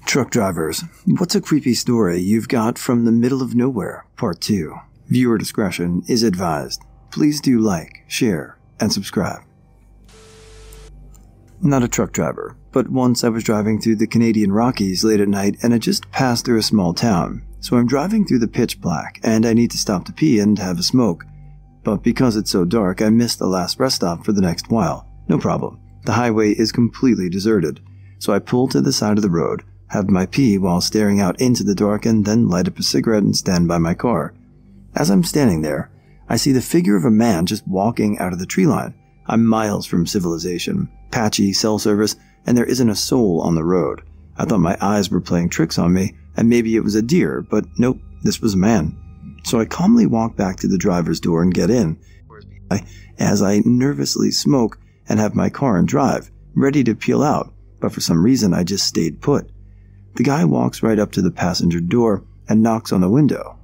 Truck drivers, what's a creepy story you've got from the middle of nowhere? Part 2. Viewer discretion is advised. Please do like, share, and subscribe. Not a truck driver, but once I was driving through the Canadian Rockies late at night and I just passed through a small town. So I'm driving through the pitch black and I need to stop to pee and have a smoke. But because it's so dark, I missed the last rest stop for the next while. No problem. The highway is completely deserted. So I pull to the side of the road, have my pee while staring out into the dark, and then light up a cigarette and stand by my car. As I'm standing there, I see the figure of a man just walking out of the tree line. I'm miles from civilization, patchy cell service, and there isn't a soul on the road. I thought my eyes were playing tricks on me, and maybe it was a deer, but nope, this was a man. So I calmly walk back to the driver's door and get in, as I nervously smoke and have my car and drive, ready to peel out, but for some reason I just stayed put. The guy walks right up to the passenger door and knocks on the window.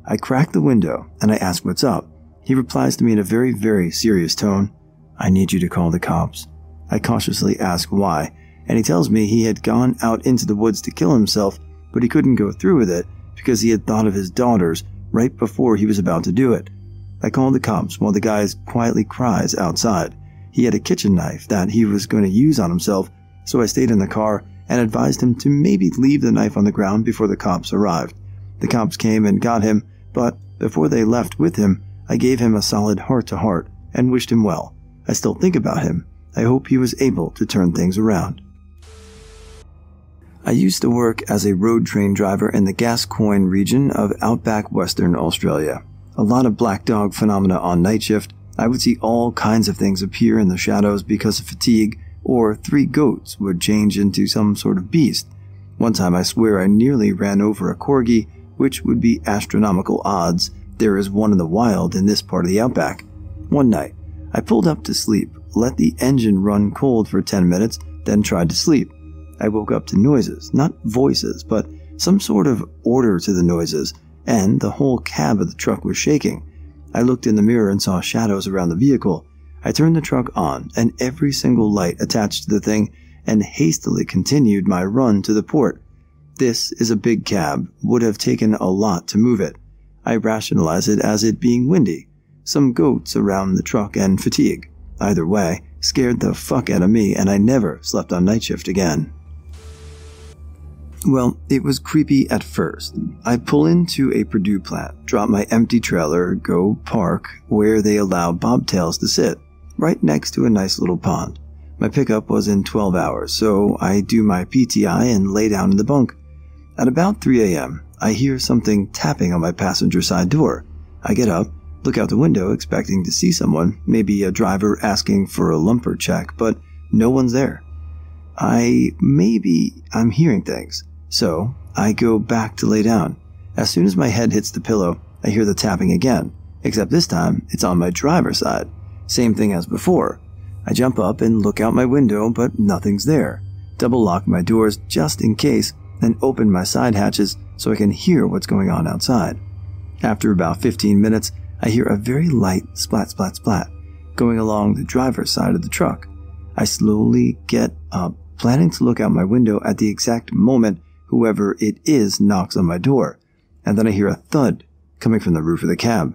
I crack the window and I ask what's up. He replies to me in a very, very serious tone, "I need you to call the cops." I cautiously ask why, and he tells me he had gone out into the woods to kill himself, but he couldn't go through with it because he had thought of his daughters right before he was about to do it. I call the cops while the guy quietly cries outside. He had a kitchen knife that he was going to use on himself, so I stayed in the car and advised him to maybe leave the knife on the ground before the cops arrived. The cops came and got him, but before they left with him, I gave him a solid heart-to-heart and wished him well. I still think about him. I hope he was able to turn things around. I used to work as a road train driver in the Gascoyne region of outback Western Australia. A lot of black dog phenomena on night shift. I would see all kinds of things appear in the shadows because of fatigue, or 3 goats would change into some sort of beast. One time I swear I nearly ran over a corgi, which would be astronomical odds. There is one in the wild in this part of the outback. One night, I pulled up to sleep, let the engine run cold for 10 minutes, then tried to sleep. I woke up to noises, not voices, but some sort of order to the noises, and the whole cab of the truck was shaking. I looked in the mirror and saw shadows around the vehicle. I turned the truck on and every single light attached to the thing and hastily continued my run to the port. This is a big cab, would have taken a lot to move it. I rationalize it as it being windy, some goats around the truck, and fatigue. Either way, scared the fuck out of me, and I never slept on night shift again. Well, it was creepy at first. I pull into a Purdue plant, drop my empty trailer, go park where they allow bobtails to sit, right next to a nice little pond. My pickup was in 12 hours, so I do my PTI and lay down in the bunk. At about 3 a.m., I hear something tapping on my passenger side door. I get up, look out the window expecting to see someone, maybe a driver asking for a lumper check, but no one's there. I'm hearing things, so I go back to lay down. As soon as my head hits the pillow, I hear the tapping again, except this time it's on my driver's side. Same thing as before. I jump up and look out my window, but nothing's there. Double lock my doors just in case, and open my side hatches so I can hear what's going on outside. After about 15 minutes, I hear a very light splat splat splat going along the driver's side of the truck. I slowly get up, planning to look out my window at the exact moment whoever it is knocks on my door, and then I hear a thud coming from the roof of the cab.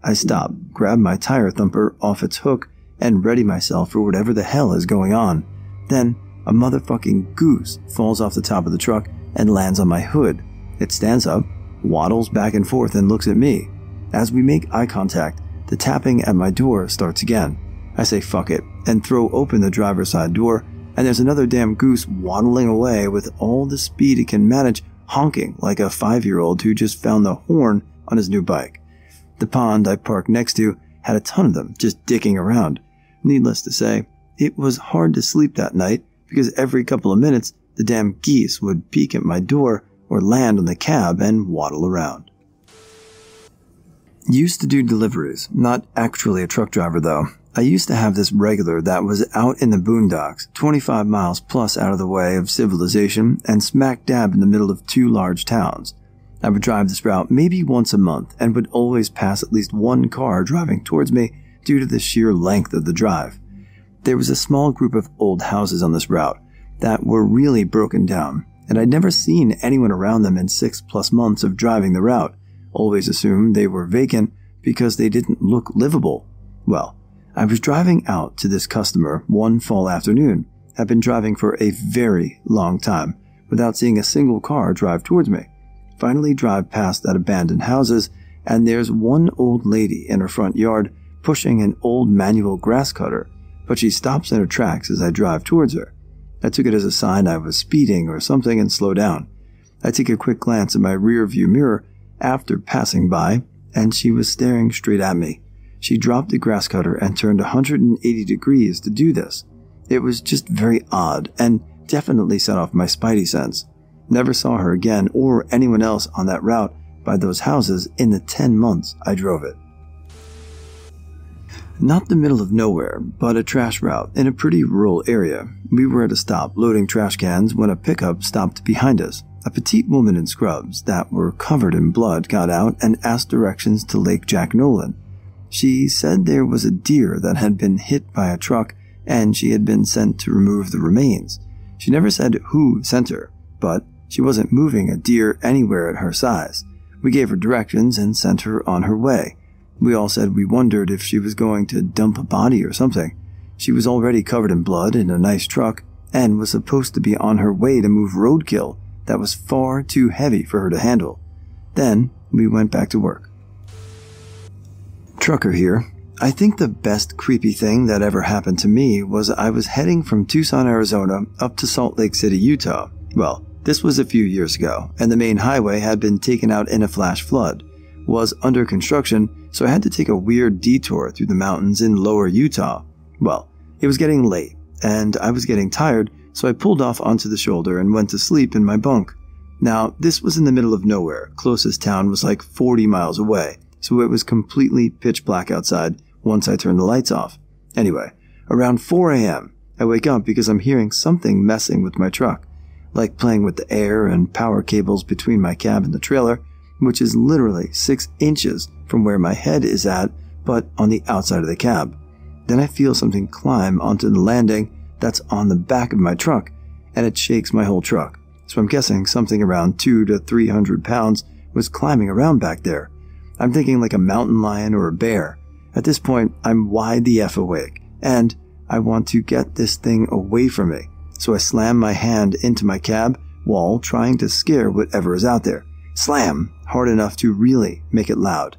I stop, grab my tire thumper off its hook, and ready myself for whatever the hell is going on. Then, a motherfucking goose falls off the top of the truck and lands on my hood. It stands up, waddles back and forth, and looks at me. As we make eye contact, the tapping at my door starts again. I say fuck it, and throw open the driver's side door, and there's another damn goose waddling away with all the speed it can manage, honking like a 5-year-old who just found the horn on his new bike. The pond I parked next to had a ton of them just dicking around. Needless to say, it was hard to sleep that night because every couple of minutes the damn geese would peek at my door or land on the cab and waddle around. Used to do deliveries, not actually a truck driver though. I used to have this regular that was out in the boondocks, 25 miles plus out of the way of civilization and smack dab in the middle of 2 large towns. I would drive this route maybe once a month and would always pass at least one car driving towards me due to the sheer length of the drive. There was a small group of old houses on this route that were really broken down, and I'd never seen anyone around them in 6+ months of driving the route. Always assumed they were vacant because they didn't look livable. Well, I was driving out to this customer one fall afternoon. I've been driving for a very long time without seeing a single car drive towards me. Finally drive past that abandoned houses, and there's one old lady in her front yard pushing an old manual grass cutter, but she stops in her tracks as I drive towards her. I took it as a sign I was speeding or something and slow down. I take a quick glance at my rear view mirror after passing by, and she was staring straight at me. She dropped the grass cutter and turned 180 degrees to do this. It was just very odd and definitely set off my spidey sense. Never saw her again or anyone else on that route by those houses in the 10 months I drove it. Not the middle of nowhere, but a trash route in a pretty rural area. We were at a stop loading trash cans when a pickup stopped behind us. A petite woman in scrubs that were covered in blood got out and asked directions to Lake Jack Nolan. She said there was a deer that had been hit by a truck and she had been sent to remove the remains. She never said who sent her, but she wasn't moving a deer anywhere at her size. We gave her directions and sent her on her way. We all said we wondered if she was going to dump a body or something. She was already covered in blood in a nice truck and was supposed to be on her way to move roadkill that was far too heavy for her to handle. Then we went back to work. Trucker here. I think the best creepy thing that ever happened to me was I was heading from Tucson, Arizona up to Salt Lake City, Utah. Well, this was a few years ago, and the main highway had been taken out in a flash flood, was under construction, so I had to take a weird detour through the mountains in lower Utah. Well, it was getting late, and I was getting tired, so I pulled off onto the shoulder and went to sleep in my bunk. Now, this was in the middle of nowhere. Closest town was like 40 miles away, so it was completely pitch black outside once I turned the lights off. Anyway, around 4 a.m., I wake up because I'm hearing something messing with my truck, like playing with the air and power cables between my cab and the trailer, which is literally 6 inches from where my head is at, but on the outside of the cab. Then I feel something climb onto the landing that's on the back of my truck, and it shakes my whole truck. So I'm guessing something around 200 to 300 pounds was climbing around back there. I'm thinking like a mountain lion or a bear. At this point, I'm wide the F awake, and I want to get this thing away from me. So I slam my hand into my cab wall, trying to scare whatever is out there. Slam! Hard enough to really make it loud.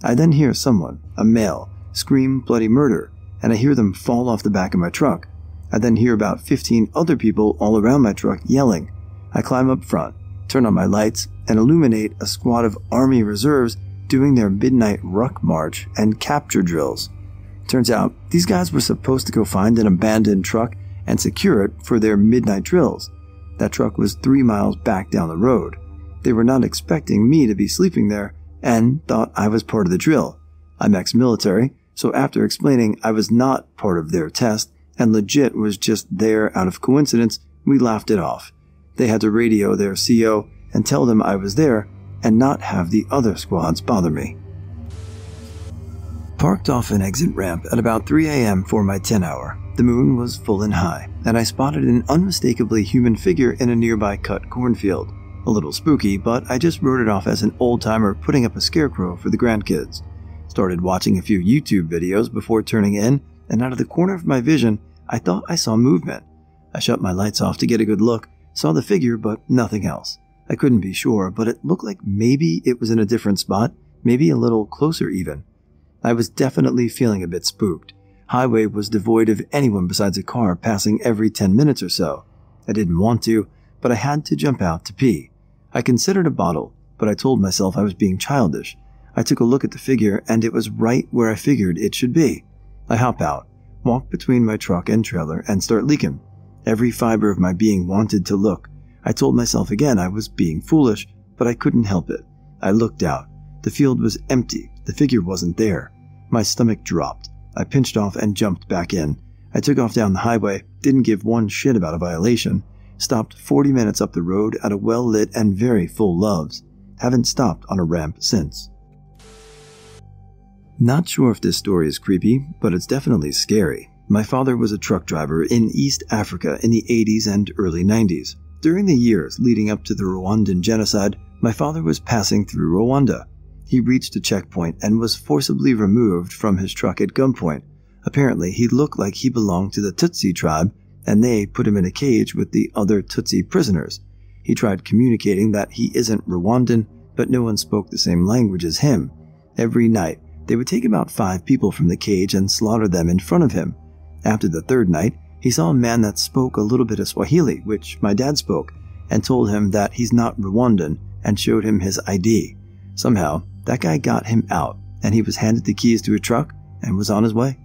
I then hear someone, a male, scream bloody murder, and I hear them fall off the back of my truck. I then hear about 15 other people all around my truck yelling. I climb up front, turn on my lights, and illuminate a squad of Army reserves doing their midnight ruck march and capture drills. Turns out, these guys were supposed to go find an abandoned truck and secure it for their midnight drills. That truck was 3 miles back down the road. They were not expecting me to be sleeping there and thought I was part of the drill. I'm ex-military, so after explaining I was not part of their test and legit was just there out of coincidence, we laughed it off. They had to radio their CO and tell them I was there and not have the other squads bother me. Parked off an exit ramp at about 3 a.m. for my 10 hour. The moon was full and high, and I spotted an unmistakably human figure in a nearby cut cornfield. A little spooky, but I just wrote it off as an old-timer putting up a scarecrow for the grandkids. Started watching a few YouTube videos before turning in, and out of the corner of my vision, I thought I saw movement. I shut my lights off to get a good look, saw the figure, but nothing else. I couldn't be sure, but it looked like maybe it was in a different spot, maybe a little closer even. I was definitely feeling a bit spooked. Highway was devoid of anyone besides a car passing every 10 minutes or so. I didn't want to, but I had to jump out to pee. I considered a bottle, but I told myself I was being childish. I took a look at the figure, and it was right where I figured it should be. I hop out, walk between my truck and trailer, and start leaking. Every fiber of my being wanted to look. I told myself again I was being foolish, but I couldn't help it. I looked out. The field was empty. The figure wasn't there. My stomach dropped. I pinched off and jumped back in. I took off down the highway, didn't give one shit about a violation. Stopped 40 minutes up the road at a well-lit and very full Love's. Haven't stopped on a ramp since. Not sure if this story is creepy, but it's definitely scary. My father was a truck driver in East Africa in the 80s and early 90s. During the years leading up to the Rwandan genocide, my father was passing through Rwanda. He reached a checkpoint and was forcibly removed from his truck at gunpoint. Apparently, he looked like he belonged to the Tutsi tribe, and they put him in a cage with the other Tutsi prisoners. He tried communicating that he isn't Rwandan, but no one spoke the same language as him. Every night, they would take about 5 people from the cage and slaughter them in front of him. After the 3rd night, he saw a man that spoke a little bit of Swahili, which my dad spoke, and told him that he's not Rwandan and showed him his ID. Somehow, that guy got him out, and he was handed the keys to a truck and was on his way.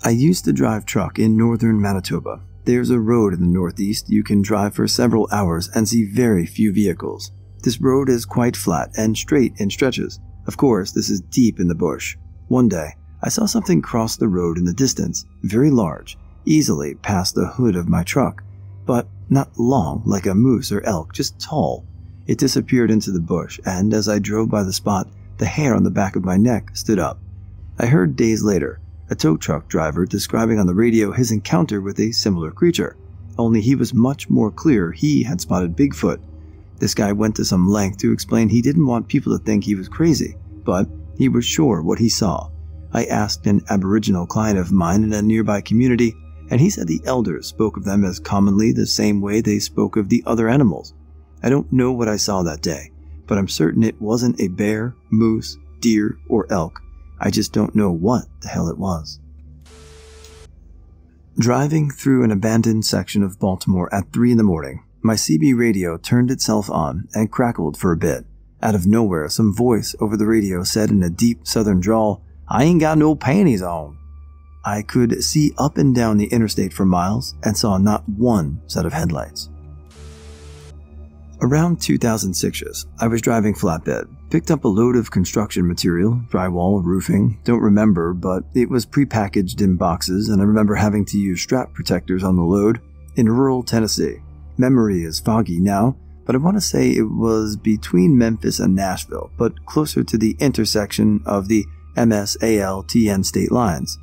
I used to drive truck in northern Manitoba. There's a road in the northeast you can drive for several hours and see very few vehicles. This road is quite flat and straight in stretches. Of course, this is deep in the bush. One day, I saw something cross the road in the distance, very large, easily past the hood of my truck, but not long like a moose or elk, just tall. It disappeared into the bush, and as I drove by the spot, the hair on the back of my neck stood up. I heard days later a tow truck driver describing on the radio his encounter with a similar creature, only he was much more clear he had spotted Bigfoot. This guy went to some length to explain he didn't want people to think he was crazy, but he was sure what he saw. I asked an Aboriginal client of mine in a nearby community, and he said the elders spoke of them as commonly the same way they spoke of the other animals. I don't know what I saw that day, but I'm certain it wasn't a bear, moose, deer, or elk. I just don't know what the hell it was. Driving through an abandoned section of Baltimore at 3 in the morning, my CB radio turned itself on and crackled for a bit. Out of nowhere, some voice over the radio said in a deep southern drawl, "I ain't got no panties on." I could see up and down the interstate for miles and saw not one set of headlights. Around 2006, I was driving flatbed, picked up a load of construction material, drywall, roofing, don't remember, but it was prepackaged in boxes and I remember having to use strap protectors on the load in rural Tennessee. Memory is foggy now, but I want to say it was between Memphis and Nashville, but closer to the intersection of the MSALTN state lines.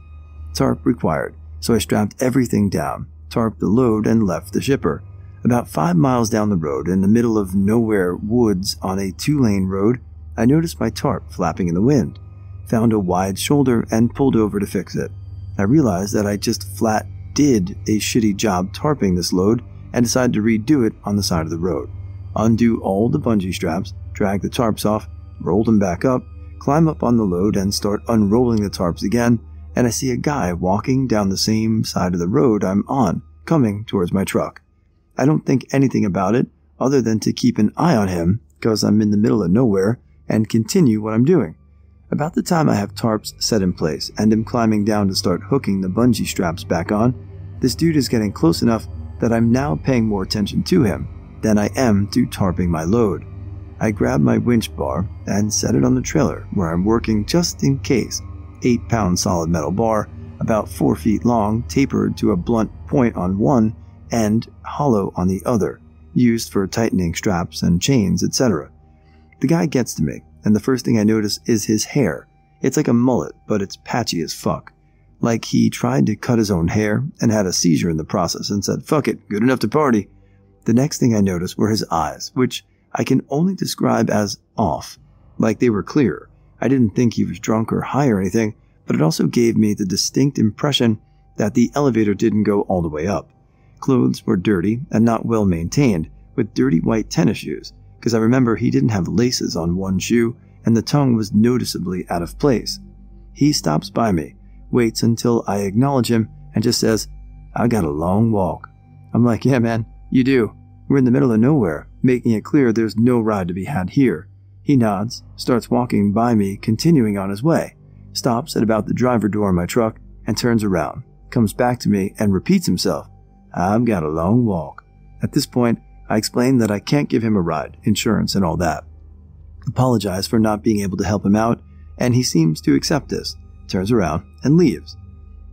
Tarp required, so I strapped everything down, tarped the load, and left the shipper. About 5 miles down the road, in the middle of nowhere woods on a 2-lane road, I noticed my tarp flapping in the wind, found a wide shoulder, and pulled over to fix it. I realized that I just flat did a shitty job tarping this load and decided to redo it on the side of the road. Undo all the bungee straps, drag the tarps off, roll them back up, climb up on the load and start unrolling the tarps again, and I see a guy walking down the same side of the road I'm on, coming towards my truck. I don't think anything about it other than to keep an eye on him because I'm in the middle of nowhere and continue what I'm doing. About the time I have tarps set in place and am climbing down to start hooking the bungee straps back on, this dude is getting close enough that I'm now paying more attention to him than I am to tarping my load. I grab my winch bar and set it on the trailer where I'm working just in case. 8-pound solid metal bar, about 4 feet long, tapered to a blunt point on one and hollow on the other, used for tightening straps and chains, etc. The guy gets to me, and the first thing I notice is his hair. It's like a mullet, but it's patchy as fuck. Like he tried to cut his own hair and had a seizure in the process and said, "Fuck it, good enough to party." The next thing I noticed were his eyes, which I can only describe as off, like they were clear. I didn't think he was drunk or high or anything, but it also gave me the distinct impression that the elevator didn't go all the way up. Clothes were dirty and not well maintained, with dirty white tennis shoes, because I remember he didn't have laces on one shoe and the tongue was noticeably out of place. He stops by me, waits until I acknowledge him, and just says, "I got a long walk." I'm like, "Yeah man, you do. We're in the middle of nowhere," making it clear there's no ride to be had here. He nods, starts walking by me, continuing on his way, stops at about the driver door of my truck, and turns around, comes back to me, and repeats himself, "I've got a long walk." At this point, I explain that I can't give him a ride, insurance and all that. Apologize for not being able to help him out, and he seems to accept this, turns around, and leaves.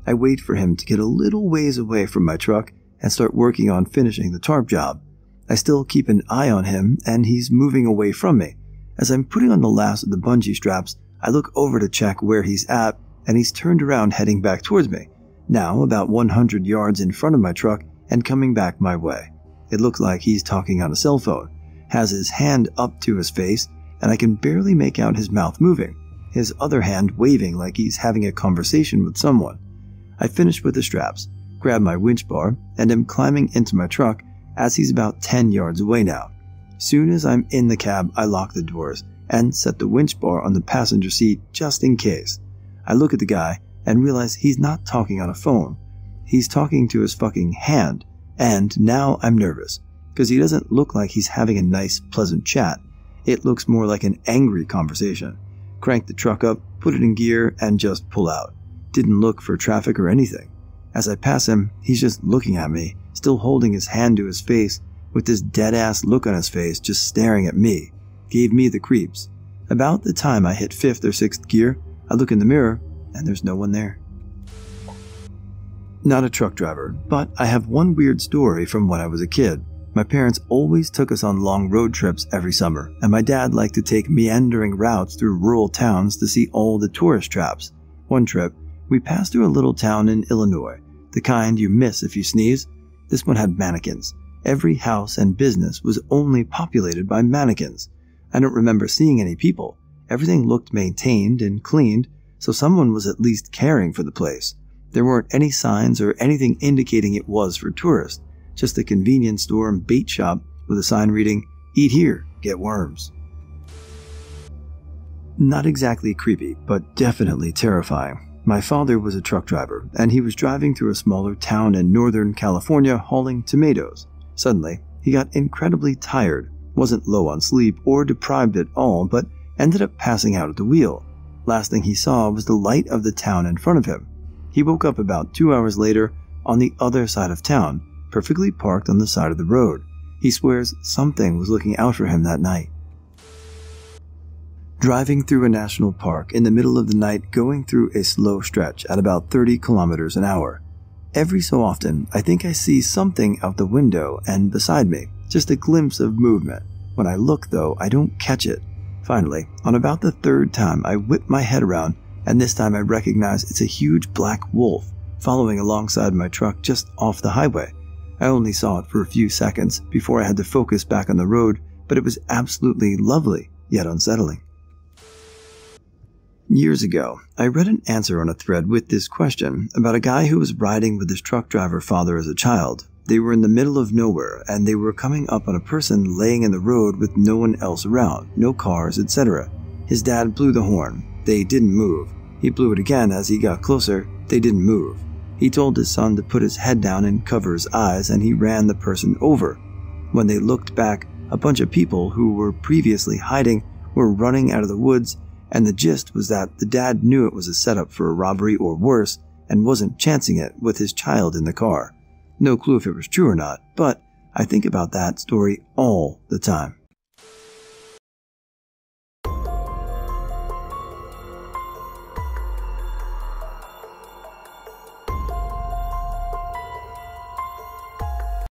I wait for him to get a little ways away from my truck and start working on finishing the tarp job. I still keep an eye on him, and he's moving away from me. As I'm putting on the last of the bungee straps, I look over to check where he's at, and he's turned around heading back towards me, now about 100 yards in front of my truck and coming back my way. It looks like he's talking on a cell phone, has his hand up to his face, and I can barely make out his mouth moving, his other hand waving like he's having a conversation with someone. I finish with the straps, grab my winch bar, and am climbing into my truck as he's about 10 yards away now. Soon as I'm in the cab, I lock the doors and set the winch bar on the passenger seat just in case. I look at the guy and realize he's not talking on a phone. He's talking to his fucking hand, and now I'm nervous, because he doesn't look like he's having a nice, pleasant chat. It looks more like an angry conversation. Crank the truck up, put it in gear, and just pull out. Didn't look for traffic or anything. As I pass him, he's just looking at me, still holding his hand to his face, with this dead-ass look on his face, just staring at me. Gave me the creeps. About the time I hit 5th or 6th gear, I look in the mirror, and there's no one there. Not a truck driver, but I have one weird story from when I was a kid. My parents always took us on long road trips every summer, and my dad liked to take meandering routes through rural towns to see all the tourist traps. One trip, we passed through a little town in Illinois, the kind you miss if you sneeze. This one had mannequins. Every house and business was only populated by mannequins. I don't remember seeing any people. Everything looked maintained and cleaned, so someone was at least caring for the place. There weren't any signs or anything indicating it was for tourists, just a convenience store and bait shop with a sign reading, "Eat here, get worms." Not exactly creepy, but definitely terrifying. My father was a truck driver, and he was driving through a smaller town in Northern California hauling tomatoes. Suddenly, he got incredibly tired, wasn't low on sleep or deprived at all, but ended up passing out at the wheel. Last thing he saw was the light of the town in front of him. He woke up about 2 hours later on the other side of town, perfectly parked on the side of the road. He swears something was looking out for him that night. Driving through a national park in the middle of the night, going through a slow stretch at about 30 kilometers an hour. Every so often, I think I see something out the window and beside me, just a glimpse of movement. When I look though, I don't catch it. Finally, on about the 3rd time, I whip my head around, and this time I recognize it's a huge black wolf following alongside my truck just off the highway. I only saw it for a few seconds before I had to focus back on the road, but it was absolutely lovely, yet unsettling. Years ago, I read an answer on a thread with this question about a guy who was riding with his truck driver father as a child. They were in the middle of nowhere, and they were coming up on a person laying in the road with no one else around, no cars, etc. His dad blew the horn. They didn't move. He blew it again as he got closer. They didn't move. He told his son to put his head down and cover his eyes, and he ran the person over. When they looked back, a bunch of people who were previously hiding were running out of the woods, and the gist was that the dad knew it was a setup for a robbery or worse and wasn't chancing it with his child in the car. No clue if it was true or not, but I think about that story all the time.